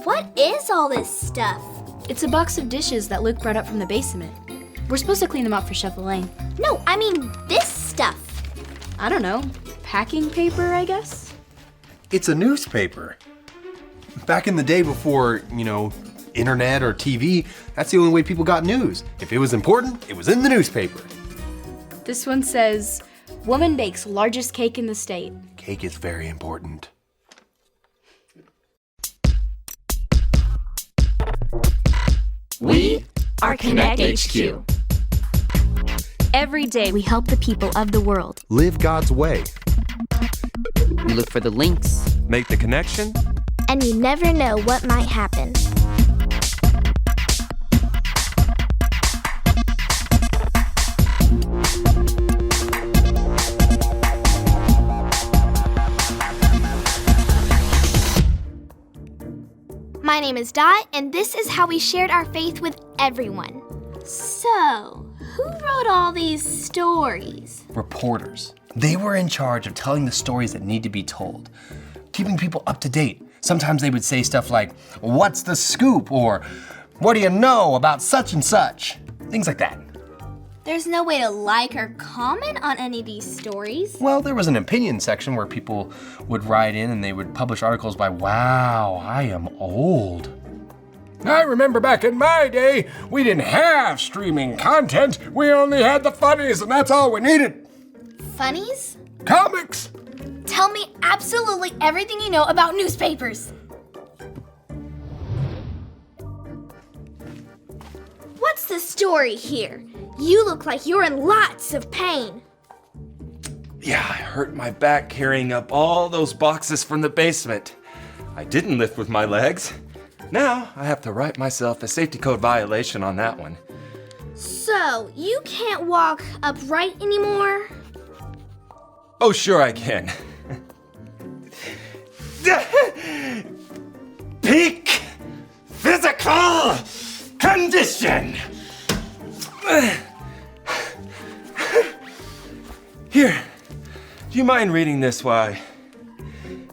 What is all this stuff? It's a box of dishes that Luke brought up from the basement. We're supposed to clean them up for Chef Elaine. No, I mean this stuff. I don't know. Packing paper, I guess? It's a newspaper. Back in the day before, internet or TV, that's the only way people got news. If it was important, it was in the newspaper. This one says, woman bakes largest cake in the state. Cake is very important. We are Connect HQ. Every day we help the people of the world. Live God's way. We look for the links. Make the connection. And you never know what might happen. My name is Dot, and this is how we shared our faith with everyone. So, who wrote all these stories? Reporters. They were in charge of telling the stories that need to be told, keeping people up to date. Sometimes they would say stuff like, "What's the scoop?" or "What do you know about such and such?" Things like that. There's no way to like or comment on any of these stories. Well, there was an opinion section where people would write in and they would publish articles by, "Wow, I am old." I remember back in my day, we didn't have streaming content. We only had the funnies, and that's all we needed. Funnies? Comics. Tell me absolutely everything you know about newspapers. What's the story here? You look like you're in lots of pain. Yeah, I hurt my back carrying up all those boxes from the basement. I didn't lift with my legs. Now I have to write myself a safety code violation on that one. So, you can't walk upright anymore? Oh, sure I can. Peak physical condition. Here, do you mind reading this while I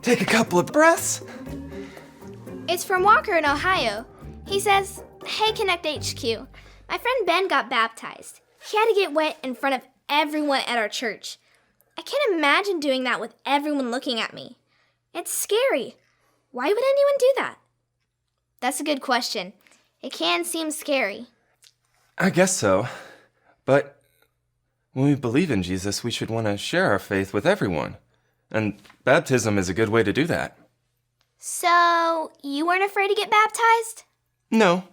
take a couple of breaths? It's from Walker in Ohio. He says, "Hey, Connect HQ. My friend Ben got baptized. He had to get wet in front of everyone at our church. I can't imagine doing that with everyone looking at me. It's scary. Why would anyone do that?" That's a good question. It can seem scary. I guess so. But when we believe in Jesus, we should want to share our faith with everyone. And baptism is a good way to do that. So, you weren't afraid to get baptized? No.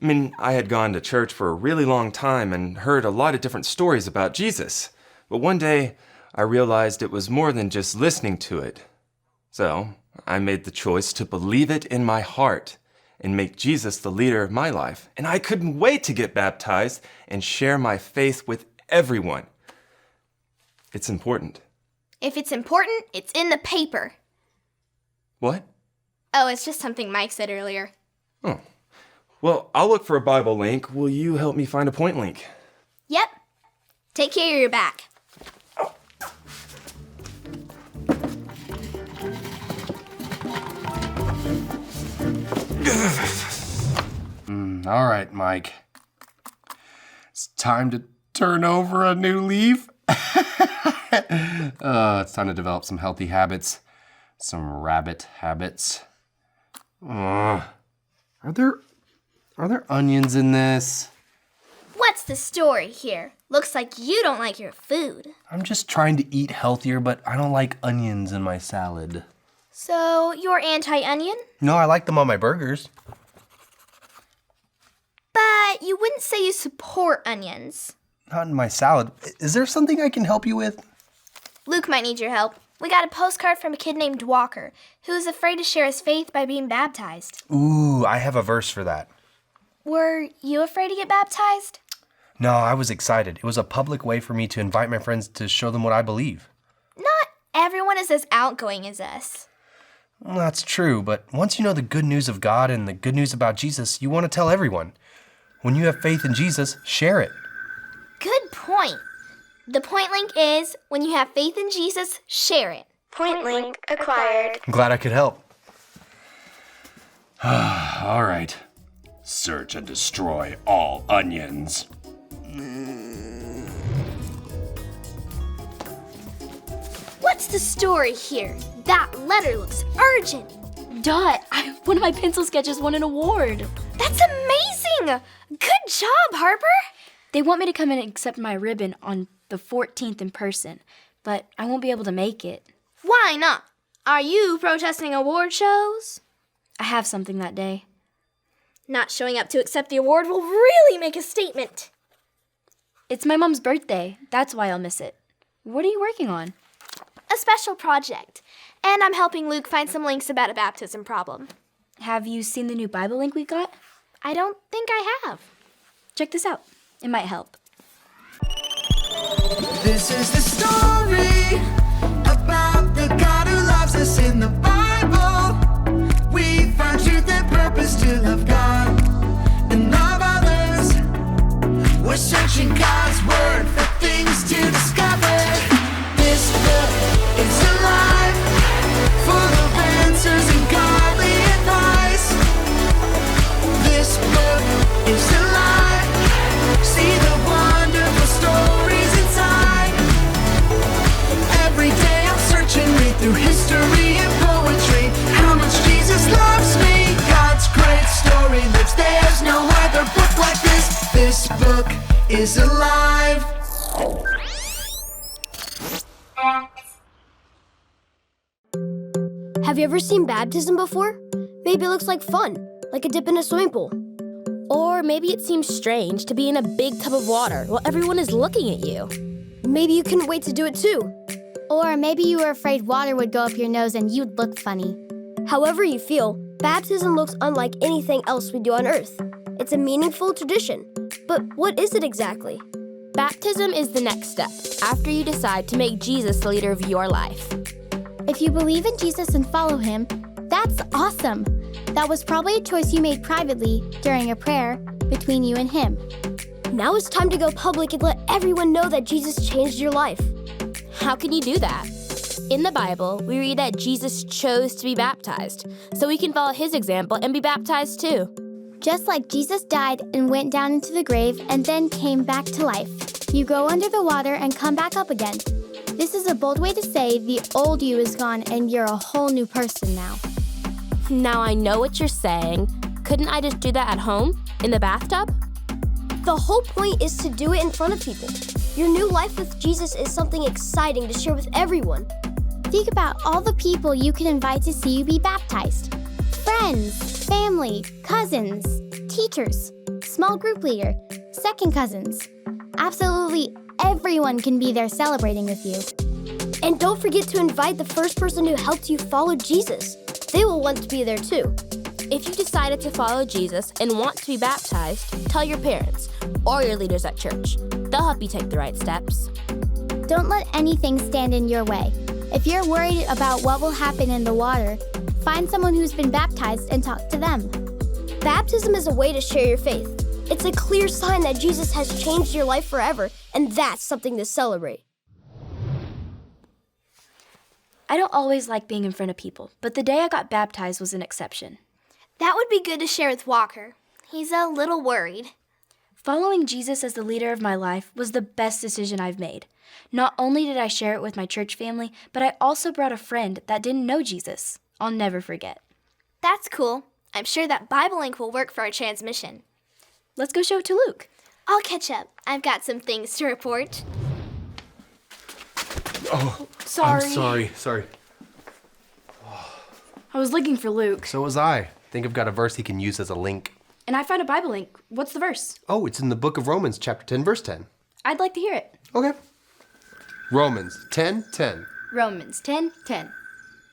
I mean, I had gone to church for a really long time and heard a lot of different stories about Jesus. But one day, I realized it was more than just listening to it. So, I made the choice to believe it in my heart and make Jesus the leader of my life. And I couldn't wait to get baptized and share my faith with everyone. It's important. If it's important, it's in the paper. What? Oh, it's just something Mike said earlier. Oh. Well, I'll look for a Bible link. Will you help me find a point link? Yep. Take care of your back. All right, Mike. It's time to turn over a new leaf. It's time to develop some healthy habits. Some rabbit habits. Are there onions in this? What's the story here? Looks like you don't like your food. I'm just trying to eat healthier, but I don't like onions in my salad. So, you're anti-onion? No, I like them on my burgers. But you wouldn't say you support onions. Not in my salad. Is there something I can help you with? Luke might need your help. We got a postcard from a kid named Walker, who is afraid to share his faith by being baptized. Ooh, I have a verse for that. Were you afraid to get baptized? No, I was excited. It was a public way for me to invite my friends to show them what I believe. Not everyone is as outgoing as us. Well, that's true, but once you know the good news of God and the good news about Jesus, you want to tell everyone. When you have faith in Jesus, share it. Good point. The point link is, when you have faith in Jesus, share it. Point link acquired. I'm glad I could help. All right. Search and destroy all onions. What's the story here? That letter looks urgent. Dot, one of my pencil sketches won an award. That's amazing! Good job, Harper! They want me to come in and accept my ribbon on the 14th in person, but I won't be able to make it. Why not? Are you protesting award shows? I have something that day. Not showing up to accept the award will really make a statement. It's my mom's birthday. That's why I'll miss it. What are you working on? A special project. And I'm helping Luke find some links about a baptism problem. Have you seen the new Bible link we got? I don't think I have. Check this out. It might help. This is the story about the God who loves us in the Bible. We find truth and purpose to love God and love others. We're searching God's word for things to discover. This book is alive, full of answers and godly advice. This book is alive. See the wonderful stories inside. Every day I'm searching, read through history and poetry. How much Jesus loves me. God's great story lives. There's no other book like this. This book is alive. Have you ever seen baptism before? Maybe it looks like fun, like a dip in a swimming pool. Or maybe it seems strange to be in a big tub of water while everyone is looking at you. Maybe you couldn't wait to do it too. Or maybe you were afraid water would go up your nose and you'd look funny. However you feel, baptism looks unlike anything else we do on Earth. It's a meaningful tradition. But what is it exactly? Baptism is the next step after you decide to make Jesus the leader of your life. If you believe in Jesus and follow him, that's awesome. That was probably a choice you made privately during a prayer between you and him. Now it's time to go public and let everyone know that Jesus changed your life. How can you do that? In the Bible, we read that Jesus chose to be baptized, so we can follow his example and be baptized too. Just like Jesus died and went down into the grave and then came back to life, you go under the water and come back up again. This is a bold way to say the old you is gone and you're a whole new person now. Now I know what you're saying. Couldn't I just do that at home, in the bathtub? The whole point is to do it in front of people. Your new life with Jesus is something exciting to share with everyone. Think about all the people you can invite to see you be baptized. Friends, family, cousins, teachers, small group leader, second cousins. Absolutely everyone can be there celebrating with you. And don't forget to invite the first person who helped you follow Jesus. They will want to be there too. If you decided to follow Jesus and want to be baptized, tell your parents or your leaders at church. They'll help you take the right steps. Don't let anything stand in your way. If you're worried about what will happen in the water, find someone who's been baptized and talk to them. Baptism is a way to share your faith. It's a clear sign that Jesus has changed your life forever, and that's something to celebrate. I don't always like being in front of people, but the day I got baptized was an exception. That would be good to share with Walker. He's a little worried. Following Jesus as the leader of my life was the best decision I've made. Not only did I share it with my church family, but I also brought a friend that didn't know Jesus. I'll never forget. That's cool. I'm sure that Bible link will work for our transmission. Let's go show it to Luke. I'll catch up. I've got some things to report. Oh, Sorry. I'm sorry. I was looking for Luke. So was I. Think I've got a verse he can use as a link. And I found a Bible link. What's the verse? Oh, it's in the book of Romans, chapter 10, verse 10. I'd like to hear it. Okay. Romans 10:10. Romans 10:10.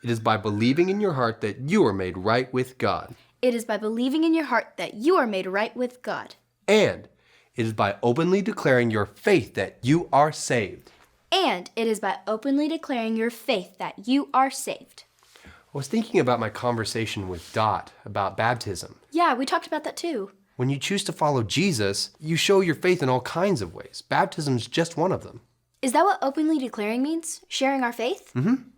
It is by believing in your heart that you are made right with God. It is by believing in your heart that you are made right with God. And it is by openly declaring your faith that you are saved. And it is by openly declaring your faith that you are saved. I was thinking about my conversation with Dot about baptism. Yeah, we talked about that too. When you choose to follow Jesus, you show your faith in all kinds of ways. Baptism's just one of them. Is that what openly declaring means? Sharing our faith?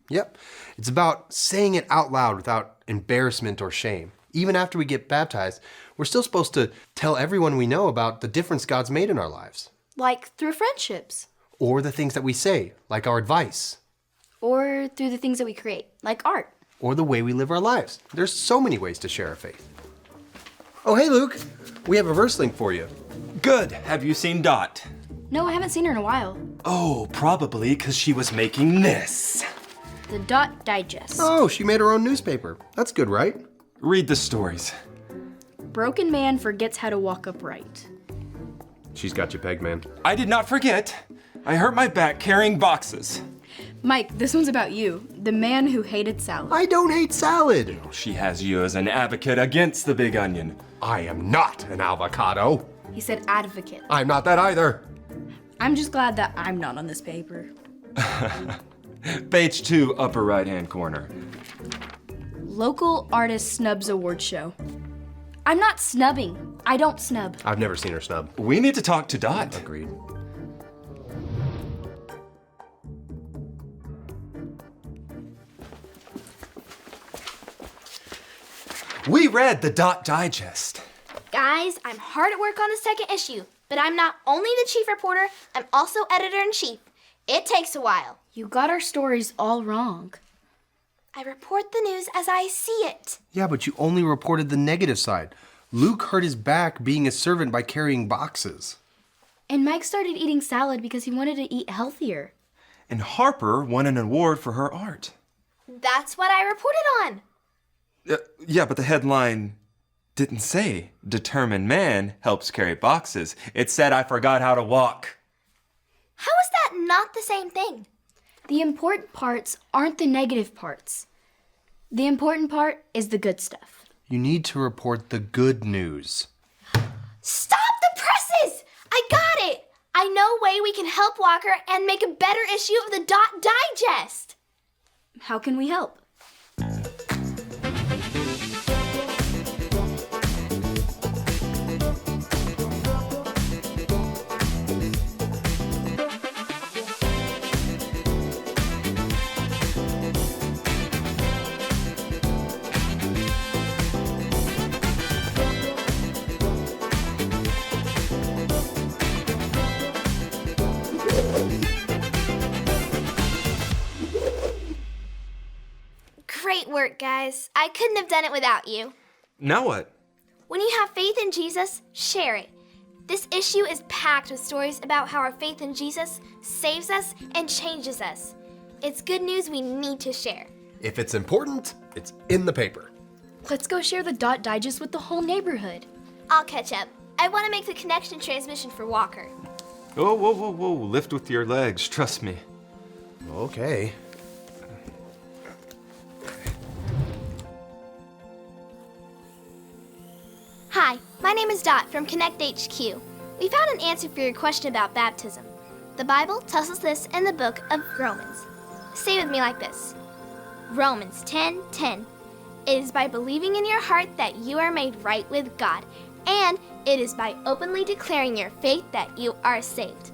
Yep. It's about saying it out loud without embarrassment or shame. Even after we get baptized, we're still supposed to tell everyone we know about the difference God's made in our lives. Like through friendships. Or the things that we say, like our advice. Or through the things that we create, like art. Or the way we live our lives. There's so many ways to share our faith. Oh, hey, Luke. We have a verse link for you. Good. Have you seen Dot? No, I haven't seen her in a while. Oh, probably because she was making this. The Dot Digest. Oh, she made her own newspaper. That's good, right? Read the stories. Broken man forgets how to walk upright. She's got you pegged, man. I did not forget. I hurt my back carrying boxes. Mike, this one's about you, the man who hated salad. I don't hate salad. She has you as an advocate against the big onion. I am not an avocado. He said advocate. I'm not that either. I'm just glad that I'm not on this paper. Page 2, upper right-hand corner. Local Artist Snubs Award Show. I'm not snubbing. I don't snub. I've never seen her snub. We need to talk to Dot. Agreed. We read the Dot Digest. Guys, I'm hard at work on the second issue, but I'm not only the chief reporter, I'm also editor-in-chief. It takes a while. You got our stories all wrong. I report the news as I see it. Yeah, but you only reported the negative side. Luke hurt his back being a servant by carrying boxes. And Mike started eating salad because he wanted to eat healthier. And Harper won an award for her art. That's what I reported on. Yeah, but the headline didn't say determined man helps carry boxes. It said I forgot how to walk. How is that not the same thing? The important parts aren't the negative parts. The important part is the good stuff. You need to report the good news. Stop the presses! I got it! I know a way we can help Walker and make a better issue of the Dot Digest. How can we help? Great work, guys. I couldn't have done it without you. Now what? When you have faith in Jesus, share it. This issue is packed with stories about how our faith in Jesus saves us and changes us. It's good news we need to share. If it's important, it's in the paper. Let's go share the Dot Digest with the whole neighborhood. I'll catch up. I want to make the connection transmission for Walker. Oh, whoa, whoa, whoa. Lift with your legs, trust me. Okay. Hi, my name is Dot from Connect HQ. We found an answer for your question about baptism. The Bible tells us this in the book of Romans. Say with me like this. Romans 10:10. It is by believing in your heart that you are made right with God, and it is by openly declaring your faith that you are saved.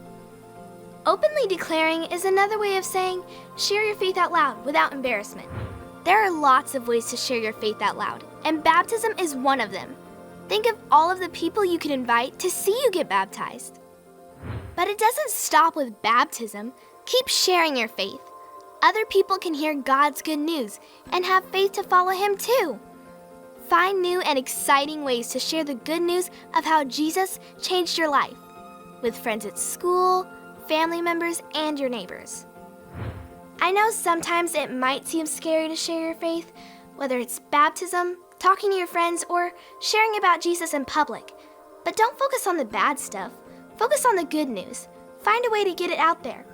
Openly declaring is another way of saying share your faith out loud without embarrassment. There are lots of ways to share your faith out loud, and baptism is one of them. Think of all of the people you could invite to see you get baptized. But it doesn't stop with baptism. Keep sharing your faith. Other people can hear God's good news and have faith to follow Him too. Find new and exciting ways to share the good news of how Jesus changed your life with friends at school, family members, and your neighbors. I know sometimes it might seem scary to share your faith, whether it's baptism, talking to your friends, or sharing about Jesus in public. But don't focus on the bad stuff. Focus on the good news. Find a way to get it out there.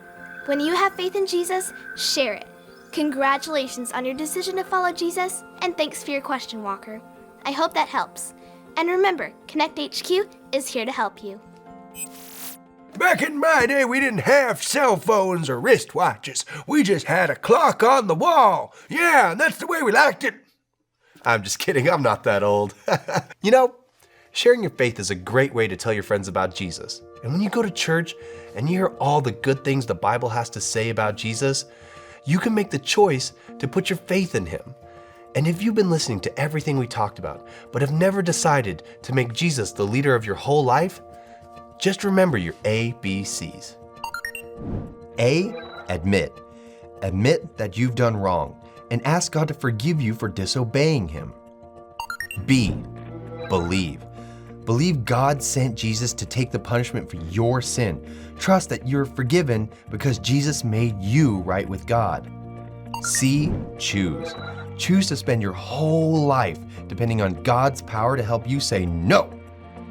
When you have faith in Jesus, share it. Congratulations on your decision to follow Jesus, and thanks for your question, Walker. I hope that helps. And remember, Connect HQ is here to help you. Back in my day, we didn't have cell phones or wristwatches. We just had a clock on the wall. Yeah, and that's the way we liked it. I'm just kidding, I'm not that old. You know, sharing your faith is a great way to tell your friends about Jesus. And when you go to church and you hear all the good things the Bible has to say about Jesus, you can make the choice to put your faith in Him. And if you've been listening to everything we talked about, but have never decided to make Jesus the leader of your whole life, just remember your ABCs. A, admit. Admit that you've done wrong and ask God to forgive you for disobeying Him. B, believe. Believe God sent Jesus to take the punishment for your sin. Trust that you're forgiven because Jesus made you right with God. C, choose. Choose to spend your whole life depending on God's power to help you say no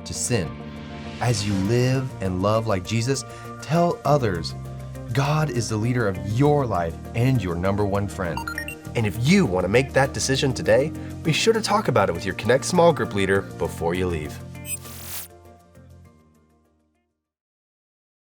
to sin. As you live and love like Jesus, tell others God is the leader of your life and your number one friend. And if you want to make that decision today, be sure to talk about it with your Connect small group leader before you leave.